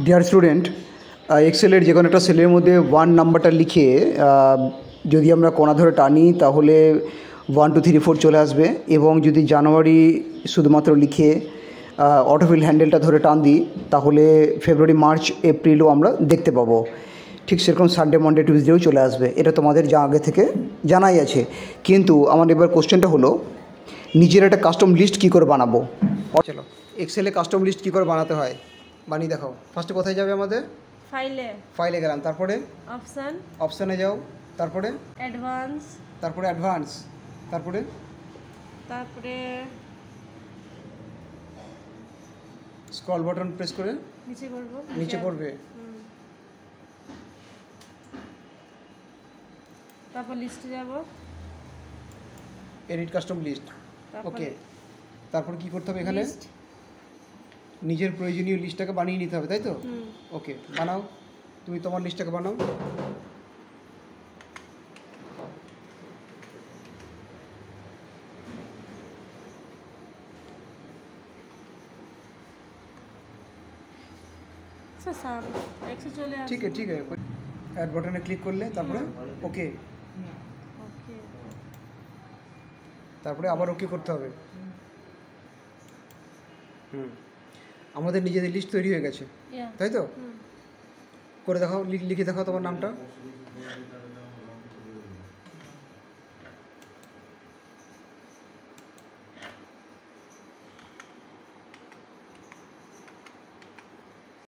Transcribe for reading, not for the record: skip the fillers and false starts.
Dear student, এক্সেলের যে কোনো একটা সেলের মধ্যে 1 নাম্বারটা লিখে যদি আমরা কোণা ধরে টানি তাহলে 1 2 3 4 চলে আসবে। এবং যদি জানুয়ারি শুধুমাত্র লিখে অটোফিল হ্যান্ডেলটা ধরে টান দিই তাহলে ফেব্রুয়ারি, মার্চ, এপ্রিলও আমরা দেখতে পাবো। ঠিক সেরকম সানডে, মানডে, টিউসডেও চলে আসবে। এটা তোমাদের আগে থেকে জানাই আছে। কিন্তু আমার এবার কোশ্চেনটা হলো, নিজের একটা কাস্টম লিস্ট কী করে বানাবো। চলো, এক্সেলে কাস্টম লিস্ট কী করে বানাতে হয় বানিয়ে দেখাও। ফার্স্টে কোথায় যাবে আমাদের? ফাইলে গেলাম, তারপরে অপশানে যাও, তারপরে অ্যাডভান্স, তারপরে স্ক্রল বাটন প্রেস করে নিচে করবে, তারপর লিস্টে যাব, এডিট কাস্টম লিস্ট। ওকে, তারপর কি করতে হবে? এখানে নিজের প্রয়োজনীয় লিস্টটাকে বানিয়ে নিতে হবে, তাই তো? ওকে, বানাও, তুমি তোমার লিস্টটাকে বানাও। ঠিক আছে, ঠিক আছে। অ্যাড বাটনে ক্লিক করলে তারপরে ওকে, তারপরে আবার ওকে করতে হবে। আমাদের নিজেদের লিস্ট তৈরি হয়ে গেছে, তাই তো? করে দেখাও, লিখে দেখাও তোমার নামটা।